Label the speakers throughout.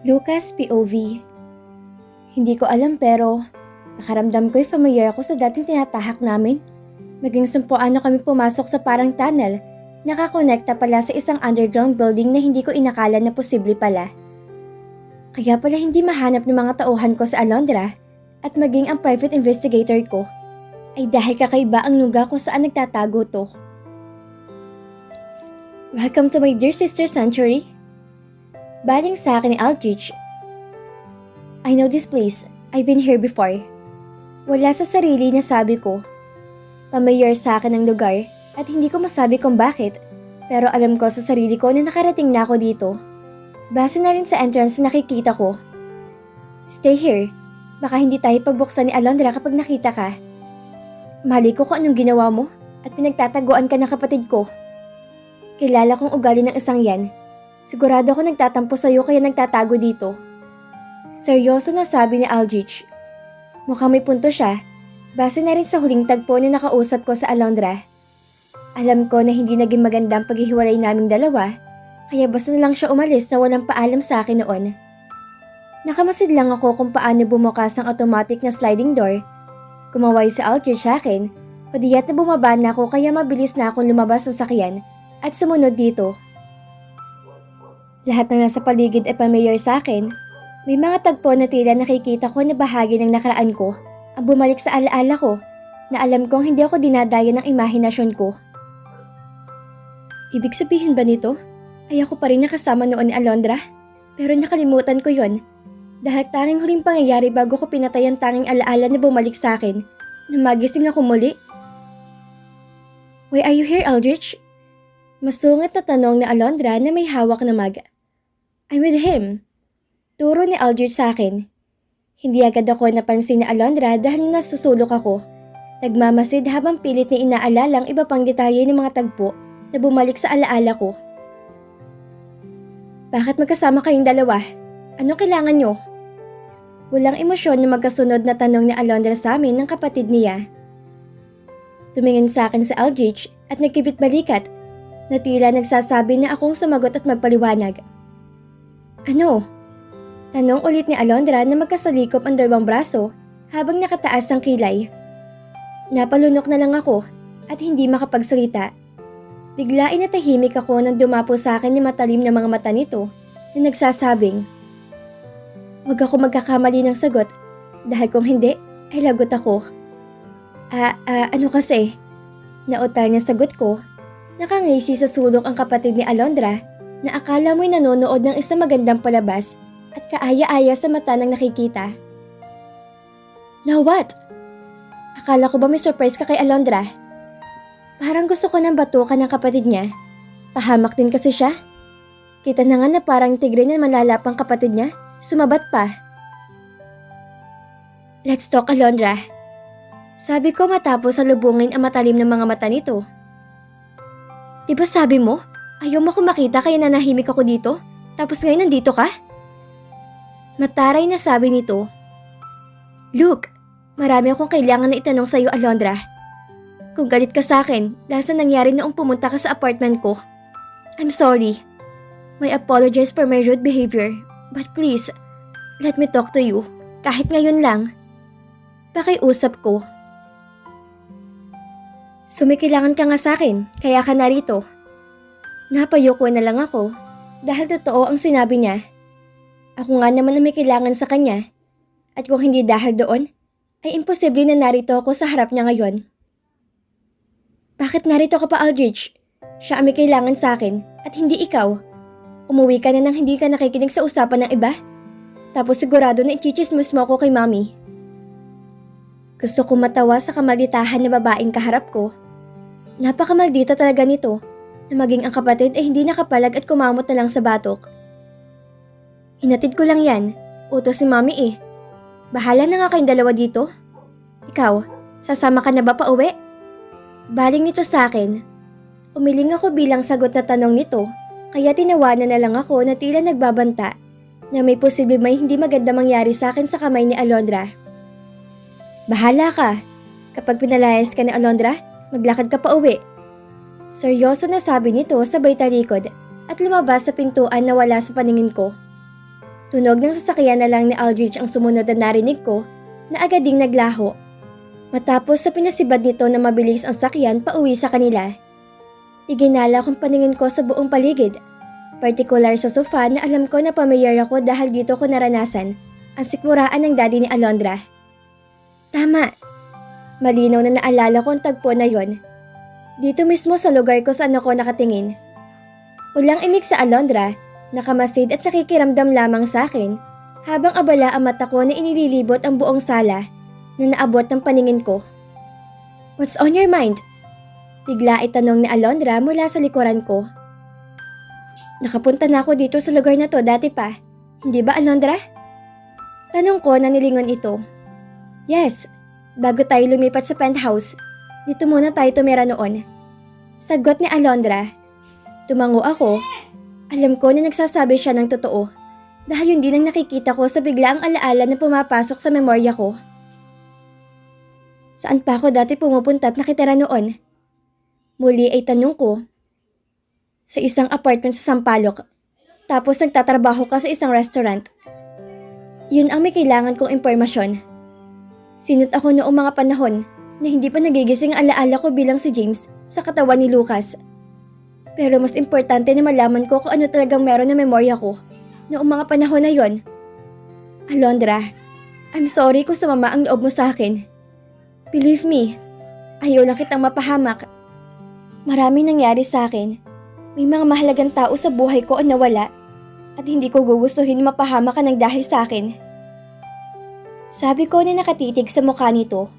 Speaker 1: Lucas POV. Hindi ko alam pero nakaramdam ko'y familiar ako sa dating tinatahak namin. Maging sumpuan na kami pumasok sa parang tunnel. Nakakonekta pala sa isang underground building na hindi ko inakala na posible pala. Kaya pala hindi mahanap ng mga tauhan ko sa Alondra at maging ang private investigator ko ay dahil kakaiba ang lugar kung saan nagtatago to. Welcome to my dear sister sanctuary. Baling sa akin ni Aldrich. I know this place. I've been here before. Wala sa sarili na sabi ko. Pamilyar sa akin ang lugar at hindi ko masabi kung bakit. Pero alam ko sa sarili ko na nakarating na ako dito. Base na rin sa entrance na nakikita ko. Stay here. Baka hindi tayo pagbuksan ni Alondra kapag nakita ka. Mali ko kung anong ginawa mo at pinagtataguan ka ng kapatid ko. Kilala kong ugali ng isang yan. Sigurado ako nagtatampo sa'yo kaya nagtatago dito. Seryoso na sabi ni Aldrich. Mukhang may punto siya. Base na rin sa huling tagpo na nakausap ko sa Alondra. Alam ko na hindi naging maganda ang paghihiwalay naming dalawa, kaya basta na lang siya umalis na walang paalam sa akin noon. Nakamasid lang ako kung paano bumukas ang automatic na sliding door. Kumaway si Aldrich sa akin, hudiyat na bumaba na ako kaya mabilis na akong lumabas sa sakyan at sumunod dito. Lahat ng nasa paligid ay pamilyar sa akin. May mga tagpo na tila nakikita ko na bahagi ng nakaraan ko ang bumalik sa alaala ko na alam kong hindi ako dinadaya ng imahinasyon ko. Ibig sabihin ba nito? Ay ako pa rin nakasama noon ni Alondra? Pero nakalimutan ko yon dahil tanging huling pangyayari bago ko pinatay ang tanging alaala na bumalik sa akin na magising ako muli. Why are you here, Aldrich? Masungit na tanong ni Alondra na may hawak na mag. I'm with him. Turo ni Aldrich sa akin. Hindi agad ako napansin ni Alondra dahil nasusulok ako. Nagmamasid habang pilit ni inaalala ang iba pang detalye ng mga tagpo na bumalik sa alaala ko. Bakit magkasama kayong dalawa? Anong kailangan nyo? Walang emosyon na magkasunod na tanong ni Alondra sa amin ng kapatid niya. Tumingin sa akin sa Aldrich at nagkibit balikat na tila nagsasabi na akong sumagot at magpaliwanag. Ano? Tanong ulit ni Alondra na magkasalikop ang dalawang braso habang nakataas ang kilay. Napalunok na lang ako at hindi makapagsalita. Bigla inatahimik ako nang dumapo sa akin yung matalim na mga mata nito na nagsasabing, "Huwag ako magkakamali ng sagot dahil kung hindi ay lagot ako." Ano kasi? Nautal niya sagot ko. Nakangisi sa sulok ang kapatid ni Alondra na akala mo'y nanonood ng isang magandang palabas at kaaya-aya sa mata ng nakikita. Now what? Akala ko ba may surprise ka kay Alondra? Parang gusto ko nang batukan ng kapatid niya. Pahamak din kasi siya. Kita na nga na parang tigre na malalapang kapatid niya. Sumabat pa. Let's talk, Alondra. Sabi ko matapos salubungin ang matalim ng mga mata nito. Diba sabi mo, ayaw mo ko makita kaya nanahimik ako dito? Tapos ngayon nandito ka? Mataray na sabi nito. Luke, marami akong kailangan na itanong sa iyo, Alondra. Kung galit ka sa akin dahil sa nangyari noong pumunta ka sa apartment ko, I'm sorry. I apologize for my rude behavior, but please, let me talk to you, kahit ngayon lang. Pakiusap ko. Sumikilangan ka nga sa akin, kaya ka narito. Napayoko na lang ako dahil totoo ang sinabi niya. Ako nga naman na may kailangan sa kanya at kung hindi dahil doon, ay imposible na narito ako sa harap niya ngayon. Bakit narito ka pa, Aldrich? Siya ang may kailangan sa akin at hindi ikaw. Umuwi ka na nang hindi ka nakikinig sa usapan ng iba. Tapos sigurado na i-chichismis mo ako kay Mommy. Gusto ko matawa sa kamalitahan na babaeng kaharap ko. Napakamaldita talaga nito na maging ang kapatid ay hindi nakapalag at kumamot na lang sa batok. Hinatid ko lang yan. Utos si Mommy eh. Bahala na nga kayong dalawa dito. Ikaw, sasama ka na ba pa uwi? Baling nito sa akin. Umiling ako bilang sagot na tanong nito, kaya tinawanan na lang ako na tila nagbabanta na may posible may hindi maganda mangyari sa akin sa kamay ni Alondra. Bahala ka. Kapag pinalayas ka ni Alondra, maglakad ka pa uwi. Seryoso na sabi nito sabay talikod at lumabas sa pintuan na wala sa paningin ko. Tunog ng sasakyan na lang ni Aldrich ang sumunod na narinig ko na agad ding naglaho. Matapos sa pinasibad nito na mabilis ang sakyan pauwi sa kanila. Iginala kong paningin ko sa buong paligid. Partikular sa sofa na alam ko na pamilyar ako dahil dito ko naranasan ang sikmuraan ng daddy ni Alondra. Tama. Malinaw na naalala ko ang tagpo na yon. Dito mismo sa lugar ko saan ako nakatingin. Walang imik sa Alondra, nakamasid at nakikiramdam lamang sa akin habang abala ang mata ko na inililibot ang buong sala na naabot ng paningin ko. What's on your mind? Bigla itanong ni Alondra mula sa likuran ko. Nakapunta na ako dito sa lugar na to dati pa. Hindi ba, Alondra? Tanong ko na nilingon ito. Yes, bago tayo lumipat sa penthouse. Dito muna tayo tumira noon. Sagot ni Alondra. Tumango ako. Alam ko na nagsasabi siya ng totoo. Dahil yun din ang nakikita ko sa biglaang alaala na pumapasok sa memorya ko. Saan pa ako dati pumupunta at nakitira noon? Muli ay tanong ko. Sa isang apartment sa Sampaloc. Tapos nagtatrabaho ka sa isang restaurant. Yun ang may kailangan kong impormasyon. Sinot ako noong mga panahon na hindi pa nagigising ang alaala ko bilang si James sa katawan ni Lucas. Pero mas importante na malaman ko kung ano talagang meron na memorya ko noong mga panahon na yon. Alondra, I'm sorry kung sumama ang loob mo sa akin. Believe me, ayaw lang kitang mapahamak. Maraming nangyari sa akin. May mga mahalagang tao sa buhay ko ang nawala at hindi ko gugustuhin mapahamak ka ng dahil sa akin. Sabi ko na nakatitig sa mukha nito.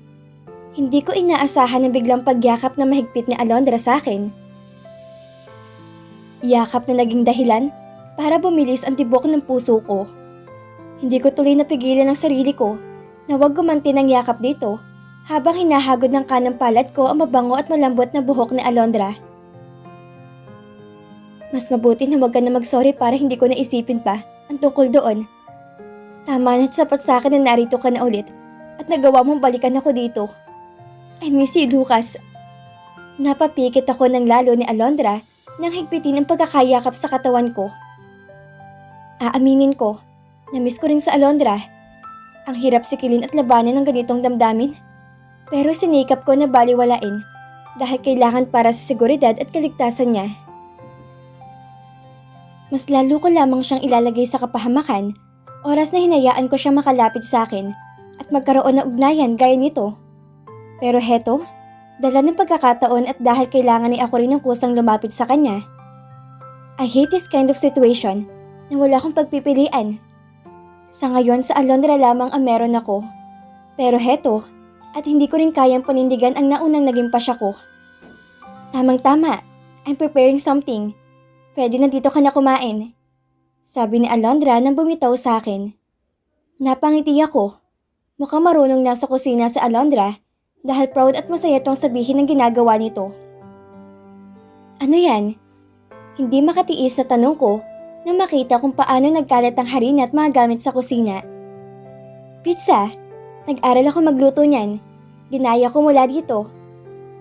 Speaker 1: Hindi ko inaasahan na biglang pagyakap na mahigpit ni Alondra sa akin. Yakap na naging dahilan para bumilis ang tibok ng puso ko. Hindi ko tuloy napigilan ang sarili ko na huwag gumanti ng yakap dito habang hinahagod ng kanang palad ko ang mabango at malambot na buhok ni Alondra. Mas mabuti na huwag ka na mag-sorry para hindi ko naisipin pa ang tungkol doon. Tama na't sapat sa akin na narito ka na ulit at nagawa mong balikan ako dito. I miss you, Lucas. Napapikit ako ng lalo ni Alondra nang higpitin ang pagkakayakap sa katawan ko. Aaminin ko, na-miss ko rin sa Alondra. Ang hirap sikilin at labanan ng ganitong damdamin. Pero sinikap ko na baliwalain dahil kailangan para sa seguridad at kaligtasan niya. Mas lalo ko lamang siyang ilalagay sa kapahamakan oras na hinayaan ko siyang makalapit sa akin at magkaroon ng ugnayan gaya nito. Pero heto, dala ng pagkakataon at dahil kailangan ni ako rin ng kusang lumapit sa kanya. I hate this kind of situation na wala akong pagpipilian. Sa ngayon sa Alondra lamang ang meron ako. Pero heto, at hindi ko rin kayang panindigan ang naunang naging pasya ko. Tamang-tama, I'm preparing something. Pwede na dito ka na kumain. Sabi ni Alondra nang bumitaw sa akin. Napangiti ako. Mukhang marunong na sa kusina sa Alondra dahil proud at masaya itong sabihin ang ginagawa nito. Ano yan? Hindi makatiis na tanong ko nang makita kung paano nagkalat ang harina at mga gamit sa kusina. Pizza! Nag-aral ako magluto niyan. Ginaya ko mula dito.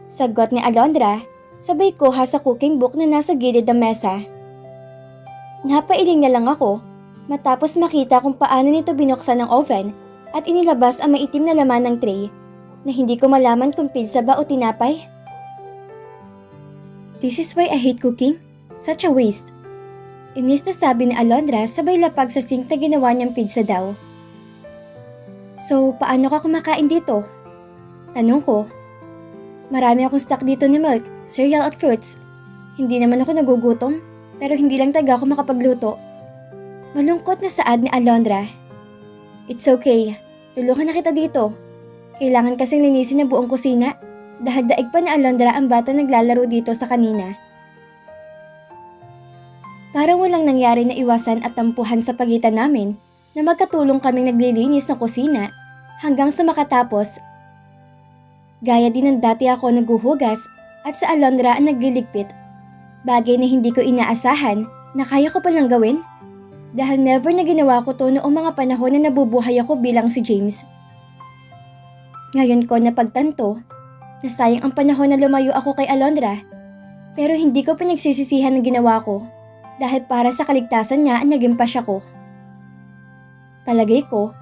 Speaker 1: Sagot ni Alondra, sabay kuha sa cooking book na nasa gilid ng mesa. Napailing na lang ako matapos makita kung paano nito binuksan ang oven at inilabas ang maitim na laman ng tray na hindi ko malaman kung pizza ba o tinapay. This is why I hate cooking. Such a waste. Inis na sabi ni Alondra sabay lapag sa sink na ginawa niyang pizza daw. So, paano ka kumakain dito? Tanong ko. Marami akong stock dito ni milk, cereal at fruits. Hindi naman ako nagugutom, pero hindi lang taga ako makapagluto. Malungkot na saad ni Alondra. It's okay, tulungan na kita dito. Kailangan kasing linisin ang buong kusina dahil daig pa ni Alondra ang bata naglalaro dito sa kanina. Parang walang nangyari na iwasan at tampuhan sa pagitan namin na magkatulong kaming naglilinis ng kusina hanggang sa makatapos. Gaya din ng dati ako naghuhugas at sa Alondra ang nagliligpit. Bagay na hindi ko inaasahan na kaya ko palang gawin dahil never na ginawa ko to noong mga panahon na nabubuhay ako bilang si James. Ngayon ko napagtanto na sayang ang panahon na lumayo ako kay Alondra pero hindi ko pinagsisisihan ang ginawa ko dahil para sa kaligtasan niya ang naging pasya ko. Palagay ko,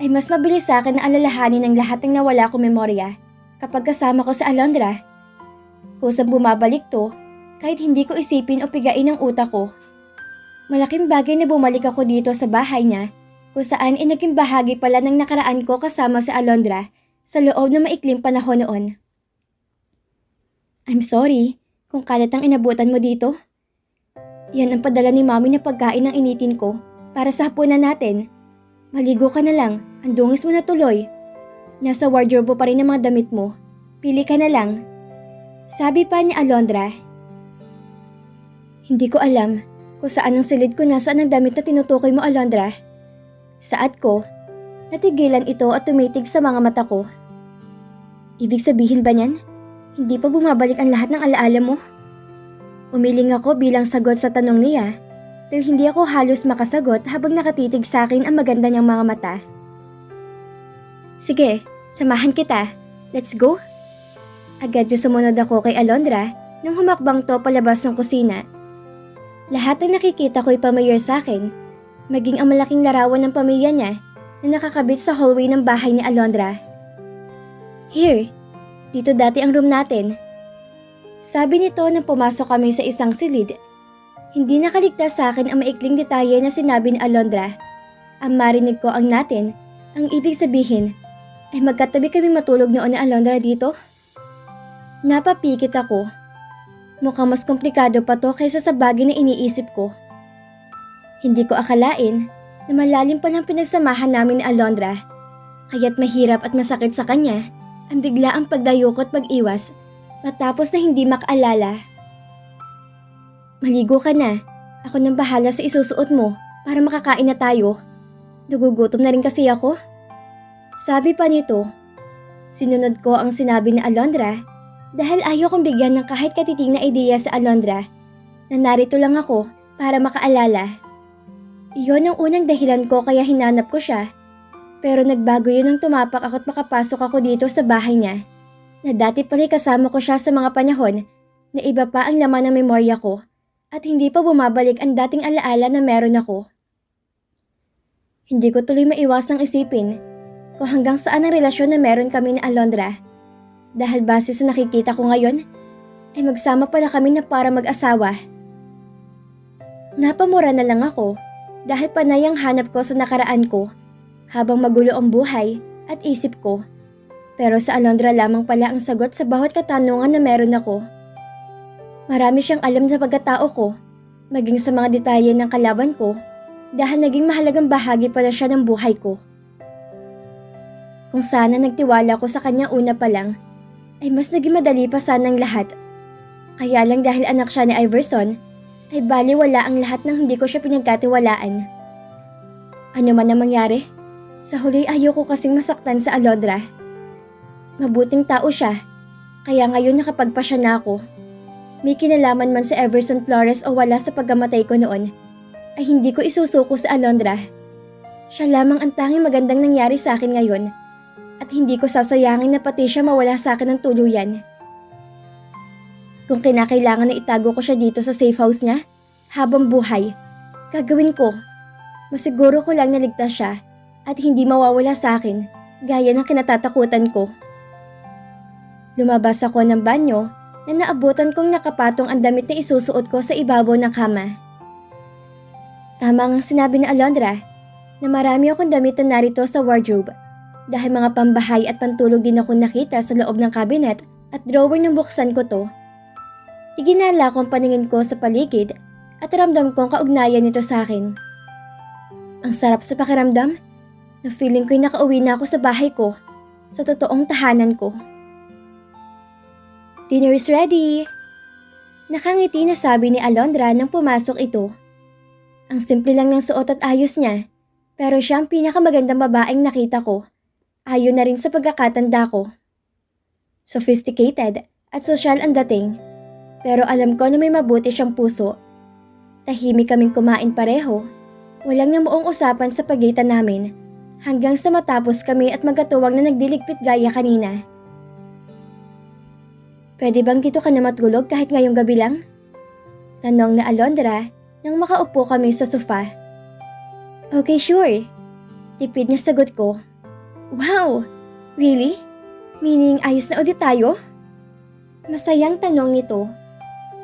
Speaker 1: ay mas mabilis sa akin na alalahanin ang lahat ng nawala kong memorya kapag kasama ko sa Alondra. Kusang bumabalik to kahit hindi ko isipin o pigain ang utak ko. Malaking bagay na bumalik ako dito sa bahay niya kung saan naging bahagi pala ng nakaraan ko kasama sa Alondra sa loob ng maikling panahon noon. I'm sorry kung kalat ang inabutan mo dito. Yan ang padala ni Mami na pagkain ng initin ko para sa hapunan natin. Maligo ka na lang, ang dungis mo na tuloy. Nasa wardrobe mo pa rin ang mga damit mo. Pili ka na lang. Sabi pa ni Alondra. Hindi ko alam kung saan ang silid ko nasaan ang damit na tinutukoy mo, Alondra. Saad ko, natigilan ito at tumitig sa mga mata ko. Ibig sabihin ba niyan? Hindi pa bumabalik ang lahat ng alaala mo? Umiling ako bilang sagot sa tanong niya dahil hindi ako halos makasagot habang nakatitig sa akin ang maganda niyang mga mata. Sige, samahan kita. Let's go. Agad na sumunod ako kay Alondra nang humakbang to palabas ng kusina. Lahat ng nakikita ko'y pamilyar sa akin, maging ang malaking larawan ng pamilya niya na nakakabit sa hallway ng bahay ni Alondra. Here, dito dati ang room natin. Sabi nito nang pumasok kami sa isang silid. Hindi nakaligtas sa akin ang maikling detalye na sinabi ni Alondra. Ang marinig ko ang natin, ang ibig sabihin ay magkatabi kami matulog noon ni Alondra dito. Napapikit ako. Mukhang mas komplikado pa to kaysa sa bagay na iniisip ko. Hindi ko akalain na malalim pa lang pinagsamahan namin ni Alondra. Kaya't mahirap at masakit sa kanya ang biglaang pagdayoko at pag-iwas matapos na hindi makaalala. Maligo ka na. Ako nang bahala sa isusuot mo para makakain na tayo. Nagugutom na rin kasi ako. Sabi pa nito. Sinunod ko ang sinabi ni Alondra dahil ayaw kong bigyan ng kahit katiting na ideya sa Alondra na narito lang ako para makaalala. Iyon ang unang dahilan ko kaya hinanap ko siya. Pero nagbago yun nang tumapak ako at makapasok ako dito sa bahay niya. Na dati pala kasama ko siya sa mga panahon na iba pa ang laman ng memorya ko at hindi pa bumabalik ang dating alaala na meron ako. Hindi ko tuloy maiwasang isipin kung hanggang saan ang relasyon na meron kami ni Alondra. Dahil base sa nakikita ko ngayon, ay magsama pala kami na para mag-asawa. Napamura na lang ako dahil panay ang hanap ko sa nakaraan ko habang magulo ang buhay at isip ko. Pero sa Alondra lamang pala ang sagot sa bawat katanungan na meron ako. Marami siyang alam sa pagkatao ko, maging sa mga detalye ng kalaban ko dahil naging mahalagang bahagi pala siya ng buhay ko. Kung sana nagtiwala ko sa kanya una pa lang, ay mas naging madali pa sanang lahat. Kaya lang dahil anak siya ni Iverson, ay baliwala ang lahat ng hindi ko siya pinagkatiwalaan. Ano man ang mangyari, sa huli ayaw ko kasing masaktan sa Alondra. Mabuting tao siya, kaya ngayon nakapagpasya na ako. May kinalaman man si Everson Flores o wala sa pagkamatay ko noon, ay hindi ko isusuko sa Alondra. Siya lamang ang tanging magandang nangyari sa akin ngayon, at hindi ko sasayangin na pati siya mawala sa akin ng tuluyan. Kung kinakailangan na itago ko siya dito sa safe house niya, habang buhay, gagawin ko. Masiguro ko lang naligtas siya at hindi mawawala sa akin, gaya ng kinatatakutan ko. Lumabas ako ng banyo na naabutan kong nakapatong ang damit na isusuot ko sa ibabaw ng kama. Tama ang sinabi ni Alondra na marami akong damit na narito sa wardrobe dahil mga pambahay at pantulog din ako nakita sa loob ng cabinet at drawer nang buksan ko to. Iginala ko ang paningin ko sa paligid at ramdam kong kaugnayan nito sa akin. Ang sarap sa pakiramdam na feeling ko'y nakauwi na ako sa bahay ko, sa totoong tahanan ko. Dinner is ready! Nakangiti na sabi ni Alondra nang pumasok ito. Ang simple lang ng suot at ayos niya, pero siya ang pinakamagandang babaeng nakita ko. Ayon na rin sa pagkakatanda ko. Sophisticated at sosyal ang dating, pero alam ko na may mabuti siyang puso. Tahimik kaming kumain pareho, walang namuong usapan sa pagitan namin, hanggang sa matapos kami at magkatuwang na nagdiligpit gaya kanina. Pwede bang dito ka na matulog kahit ngayong gabi lang? Tanong na Alondra nang makaupo kami sa sofa. Okay, sure. Tipid na sagot ko. Wow! Really? Meaning ayos na ulit tayo? Masayang tanong nito.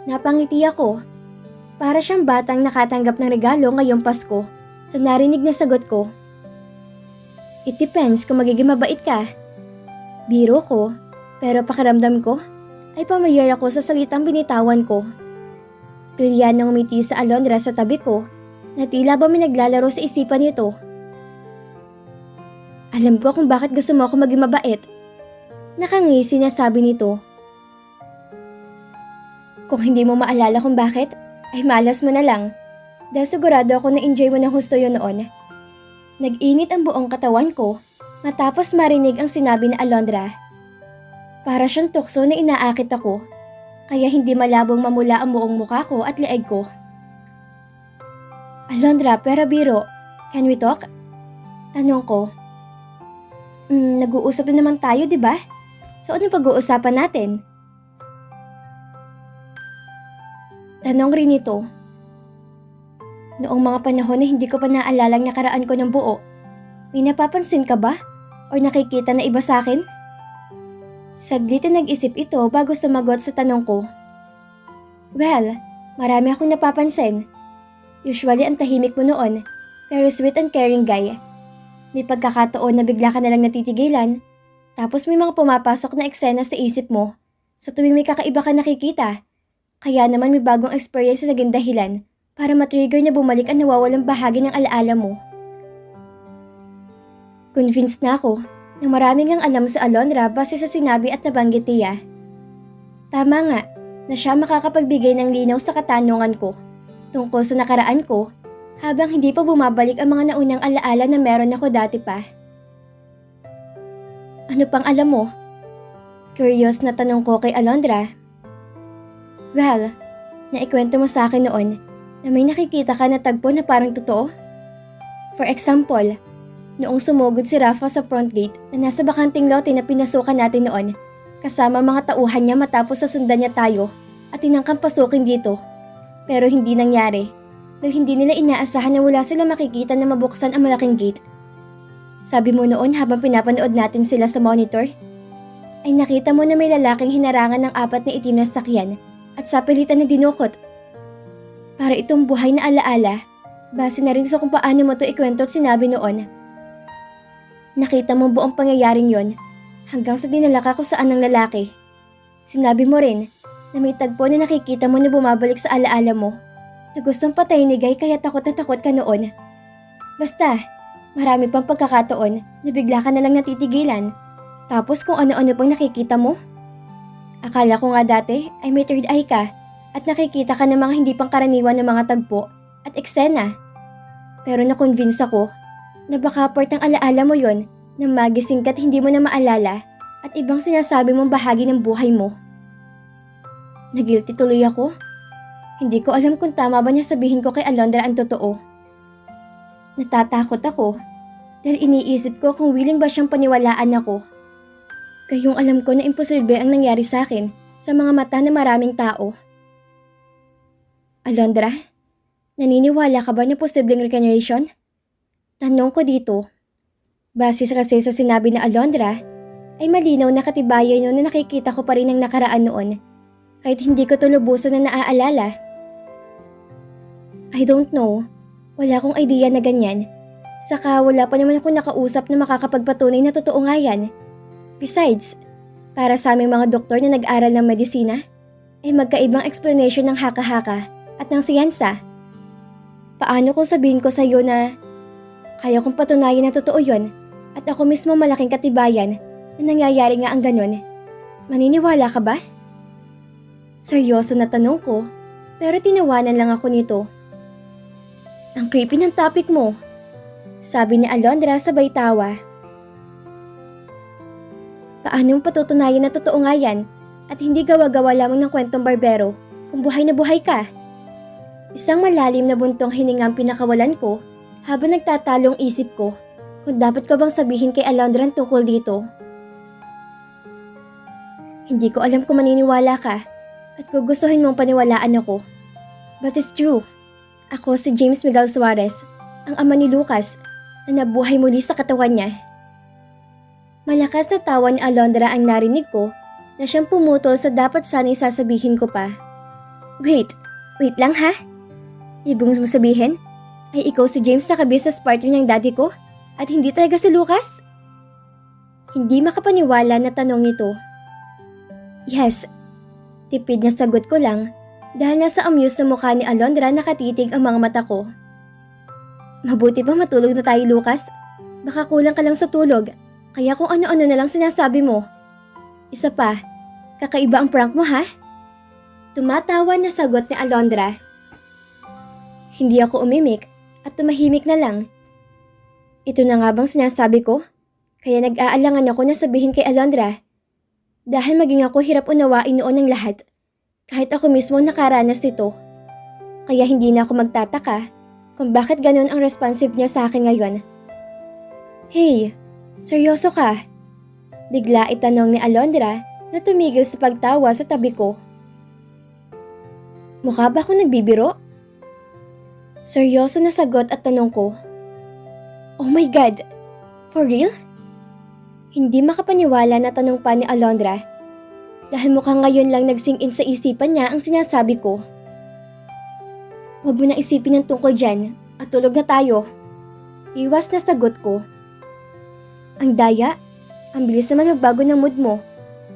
Speaker 1: Napangiti ako. Para siyang batang nakatanggap ng regalo ngayong Pasko sa narinig na sagot ko. It depends kung magiging mabait ka. Biro ko, pero pakiramdam ko ay pamilyar ako sa salitang binitawan ko. Pilyanong umiti sa Alondra sa tabi ko na tila ba may naglalaro sa isipan nito. Alam ko kung bakit gusto mo ako maging mabait. Nakangisi na sabi nito. Kung hindi mo maalala kung bakit, ay malas mo na lang. Dahil sigurado ako na enjoy mo ng husto yun noon. Nag-init ang buong katawan ko matapos marinig ang sinabi ni Alondra. Para siyang tukso na inaakit ako, kaya hindi malabong mamula ang buong mukha ko at leeg ko. Alondra, pero biro, can we talk? Tanong ko. Nag-uusap na naman tayo, di ba? So anong pag-uusapan natin? Tanong rin ito. Noong mga panahon na hindi ko pa naalalang nakaraan ko ng buo, may napapansin ka ba? O nakikita na iba sa akin? Saglit na nag-isip ito bago sumagot sa tanong ko. Well, marami akong napapansin. Usually ang tahimik mo noon, pero sweet and caring guy. May pagkakataon na bigla ka nalang natitigilan, tapos may mga pumapasok na eksena sa isip mo sa tuwing may kakaiba ka nakikita. Kaya naman may bagong experience na naging dahilan para matrigger na bumalik ang nawawalang bahagi ng alaala mo. Convinced na ako na maraming ang alam sa Alondra base sa sinabi at nabanggit niya. Tama nga na siya makakapagbigay ng linaw sa katanungan ko tungkol sa nakaraan ko habang hindi pa bumabalik ang mga naunang alaala na meron ako dati pa. Ano pang alam mo? Curious na tanong ko kay Alondra. Well, naikwento mo sa akin noon na may nakikita ka na tagpo na parang totoo? For example, noong sumugod si Rafa sa front gate na nasa bakanting lote na pinasukan natin noon, kasama mga tauhan niya matapos sasundan niya tayo at tinangkang pasukin dito. Pero hindi nangyari dahil hindi nila inaasahan na wala sila makikita na mabuksan ang malaking gate. Sabi mo noon habang pinapanood natin sila sa monitor, ay nakita mo na may lalaking hinarangan ng 4 na itim na sakyan at sa pilitan na dinukot. Para itong buhay na alaala, base na rin sa kung paano mo to ikwento at sinabi noon. Nakita mo buong pangyayaring yon hanggang sa dinala ka kung saan ng lalaki. Sinabi mo rin na may tagpo na nakikita mo na bumabalik sa alaala mo na gustong patayin ni Guy kaya takot na takot ka noon. Basta, marami pang pagkakataon na bigla ka na lang natitigilan tapos kung ano-ano pang nakikita mo. Akala ko nga dati ay may third eye ka at nakikita ka ng mga hindi pangkaraniwan na mga tagpo at eksena. Pero na-convince ako na baka part ng alaala mo yon na magising ka't hindi mo na maalala at ibang sinasabi mong bahagi ng buhay mo. Nagilty tuloy ako. Hindi ko alam kung tama ba niya sabihin ko kay Alondra ang totoo. Natatakot ako dahil iniisip ko kung willing ba siyang paniwalaan ako. Gayong alam ko na imposible ang nangyari sa akin sa mga mata ng maraming tao. Alondra, naniniwala ka ba na posibleng reincarnation? Tanong ko dito. Base kasi sa sinabi na Alondra, ay malinaw na katibayan yun na nakikita ko pa rin ang nakaraan noon, kahit hindi ko to lubusan na naaalala. I don't know. Wala akong idea na ganyan. Saka wala pa naman ako nakausap na makakapagpatunay na totoo nga yan. Besides, para sa aming mga doktor na nag-aral ng medisina, ay magkaibang explanation ng haka-haka at ng siyensa. Paano kung sabihin ko sa iyo na kaya kong patunayan na totoo yon at ako mismo malaking katibayan na nangyayari nga ang ganon? Maniniwala ka ba? Seryoso na tanong ko, pero tinawanan lang ako nito. Ang creepy ng topic mo, sabi ni Alondra sabay tawa. Paano mo patutunayan na totoo nga yan at hindi gawa-gawa lamang ng kwentong barbero kung buhay na buhay ka? Isang malalim na buntong hininga ang pinakawalan ko habang nagtatalong isip ko kung dapat ko bang sabihin kay Alondra tungkol dito. Hindi ko alam kung maniniwala ka at gugustuhin mong paniwalaan ako. But it's true. Ako si James Miguel Suarez, ang ama ni Lucas, na nabuhay muli sa katawan niya. Malakas na tawa ni Alondra ang narinig ko na siyang pumutol sa dapat sana'y sasabihin ko pa. Wait lang ha? Ibig mo sabihin ay ikaw si James na ka-business partner ng daddy ko at hindi talaga si Lucas? Hindi makapaniwala na tanong ito. Yes, tipid na sagot ko lang dahil nasa amused na mukha ni Alondra nakatitig ang mga mata ko. Mabuti pa matulog na tayo, Lucas. Baka kulang ka lang sa tulog, kaya kung ano-ano na lang sinasabi mo. Isa pa, kakaiba ang prank mo ha? Tumatawa na sagot ni Alondra. Hindi ako umimik at tumahimik na lang. Ito na nga bang sinasabi ko? Kaya nag-aalangan ako na sabihin kay Alondra. Dahil maging ako hirap unawain noon ng lahat, kahit ako mismo nakaranas nito. Kaya hindi na ako magtataka kung bakit ganun ang responsive niya sa akin ngayon. Hey, seryoso ka? Bigla itanong ni Alondra na tumigil sa pagtawa sa tabi ko. Mukha ba akong nagbibiro? Seryoso na sagot at tanong ko. Oh my God! For real? Hindi makapaniwala na tanong pa ni Alondra dahil mukhang ngayon lang nagsing in sa isipan niya ang sinasabi ko. Huwag mo na isipin ang tungkol dyan at tulog na tayo. Iwas na sagot ko. Ang daya, ang bilis naman magbago ng mood mo.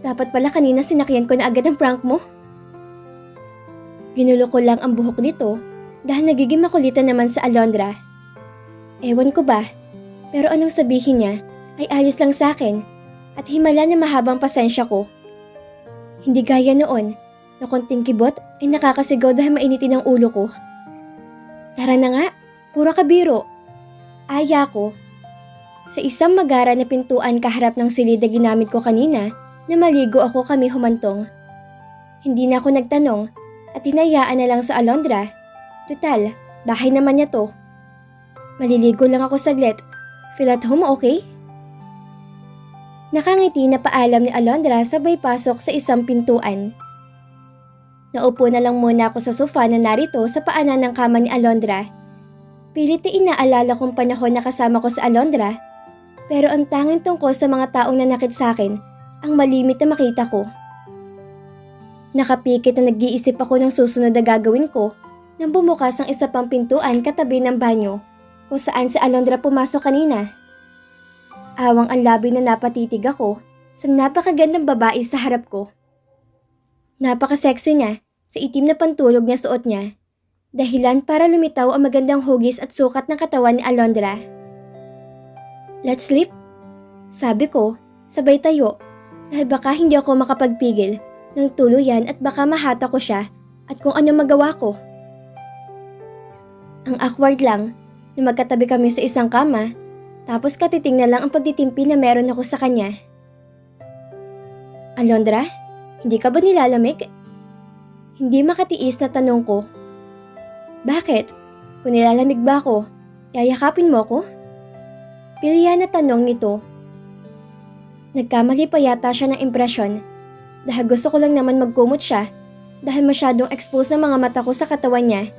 Speaker 1: Dapat pala kanina sinakyan ko na agad ang prank mo. Ginulo ko lang ang buhok nito dahil nagiging makulitan naman sa Alondra. Ewan ko ba, pero anong sabihin niya ay ayos lang sa akin at himala na mahabang pasensya ko. Hindi gaya noon na konting kibot ay nakakasigaw dahil mainitin ang ulo ko. Tara na nga, puro kabiro. Aya ko. Sa isang magara na pintuan kaharap ng silid na ginamit ko kanina na maligo ako kami humantong. Hindi na ako nagtanong at hinayaan na lang sa Alondra. Tutal, bahay naman niya to. Maliligo lang ako saglit. Feel at home, okay? Nakangiti na paalam ni Alondra sabay pasok sa isang pintuan. Naupo na lang muna ako sa sofa na narito sa paanan ng kama ni Alondra. Pilit na inaalala kong panahon na kasama ko sa Alondra, pero ang tanging tungkol sa mga taong nanakit sa akin ang malimit na makita ko. Nakapikit na nag-iisip ako ng susunod na gagawin ko nang bumukas ang isa pang pintuan katabi ng banyo kung saan si Alondra pumasok kanina. Awang ang labi na napatitig ako sa napakagandang babae sa harap ko. Napaka-sexy niya sa itim na pantulog na suot niya, dahilan para lumitaw ang magandang hugis at sukat ng katawan ni Alondra. Let's sleep? Sabi ko, sabay tayo, dahil baka hindi ako makapagpigil ng tuluyan at baka mahata ko siya at kung ano magawa ko. Ang awkward lang na magkatabi kami sa isang kama, tapos katiting na lang ang pagtitimpi na meron ako sa kanya. Alondra, hindi ka ba nilalamig? Hindi makatiis na tanong ko. Bakit? Kung nilalamig ba ako, yayakapin mo ko? Pilya na tanong nito. Nagkamali pa yata siya ng impresyon dahil gusto ko lang naman magkumot siya dahil masyadong exposed ng mga mata ko sa katawan niya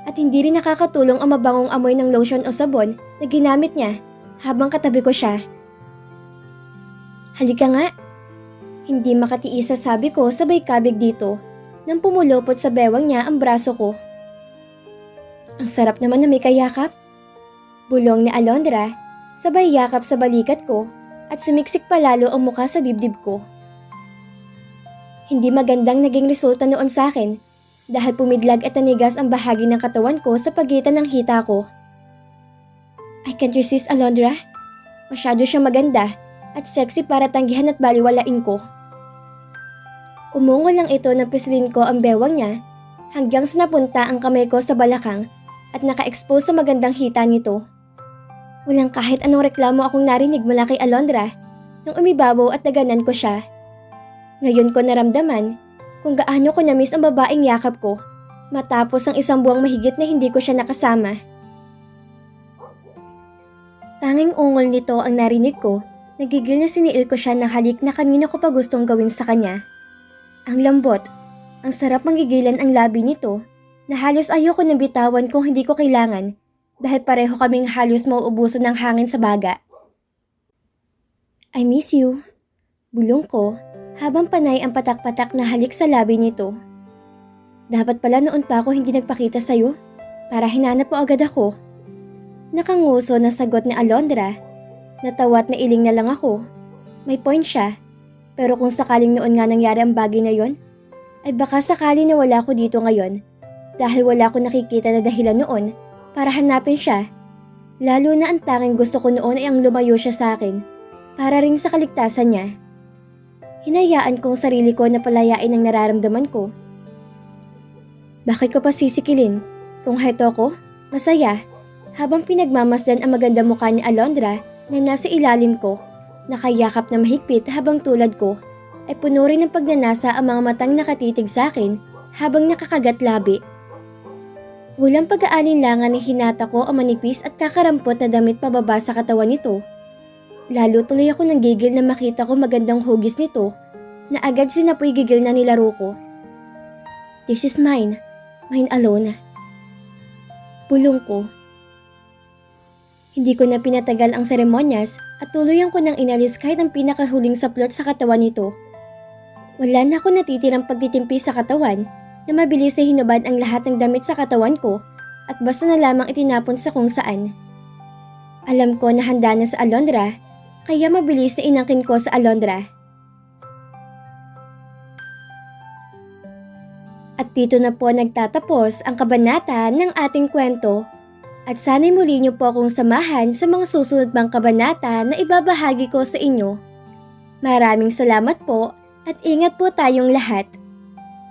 Speaker 1: at hindi rin nakakatulong ang mabangong amoy ng lotion o sabon na ginamit niya habang katabi ko siya. Halika nga. Hindi makatiis sa sabi ko sabay kabig dito nang pumulupot sa bewang niya ang braso ko. Ang sarap naman na may kayakap. Bulong ni Alondra, sabay yakap sa balikat ko at sumiksik palalo ang mukha sa dibdib ko. Hindi magandang naging resulta noon sa akin dahil pumidlag at nanigas ang bahagi ng katawan ko sa pagitan ng hita ko. I can't resist, Alondra. Masyado siyang maganda at sexy para tanggihan at baliwalain ko. Umungol lang ito ng pisilin ko ang bewang niya hanggang sa napunta ang kamay ko sa balakang at naka-expose sa magandang hita nito. Walang kahit anong reklamo akong narinig mula kay Alondra nang umibabaw at naganan ko siya. Ngayon ko naramdaman kung gaano ko na-miss ang babaeng yakap ko matapos ang isang buwang mahigit na hindi ko siya nakasama. Tanging ungol nito ang narinig ko, nagigil na siniil ko siya ng halik na kanina ko pa gustong gawin sa kanya. Ang lambot, ang sarap manggigilan ang labi nito na halos ayoko nang bitawan kung hindi ko kailangan dahil pareho kaming halos mauubusan ng hangin sa baga. I miss you. Bulong ko habang panay ang patak-patak na halik sa labi nito. Dapat pala noon pa ako hindi nagpakita sa'yo para hinanap mo agad ako. Nakanguso na sagot ni Alondra. Natawa at nailing na lang ako. May point siya. Pero kung sakaling noon nga nangyari ang bagay na yon, ay baka sakali na wala ako dito ngayon dahil wala ko nakikita na dahilan noon para hanapin siya. Lalo na ang tanging gusto ko noon ay ang lumayo siya sa akin para rin sa kaligtasan niya. Hinayaan kong sarili ko na palayain ang nararamdaman ko. Bakit ko pa sisikilin? Kung heto ko, masaya. Habang pinagmamasdan ang maganda mukha ni Alondra na nasa ilalim ko, nakayakap na mahigpit habang tulad ko, ay puno rin ng pagnanasa ang mga matang nakatitig sa akin habang nakakagat labi. Walang pag-aalinlangan ni hinata ko ang manipis at kakarampot na damit pababa sa katawan nito. Lalo tuloy ako nang gigil na makita ko magandang hugis nito na agad sinapoy gigil na nilaro ko. This is mine. Mine alone. Bulong ko. Hindi ko na pinatagal ang seremonyas at tuluyan ko nang inalis kahit ang pinakahuling saplot sa katawan nito. Wala na ako natitirang pagtitimpi sa katawan na mabilis na hinubad ang lahat ng damit sa katawan ko at basta na lamang itinapon sa kung saan. Alam ko na handa na sa Alondra, kaya mabilis na inangkin ko sa Alondra. At dito na po nagtatapos ang kabanata ng ating kwento. At sana'y muli niyo po akong samahan sa mga susunod pang kabanata na ibabahagi ko sa inyo. Maraming salamat po at ingat po tayong lahat.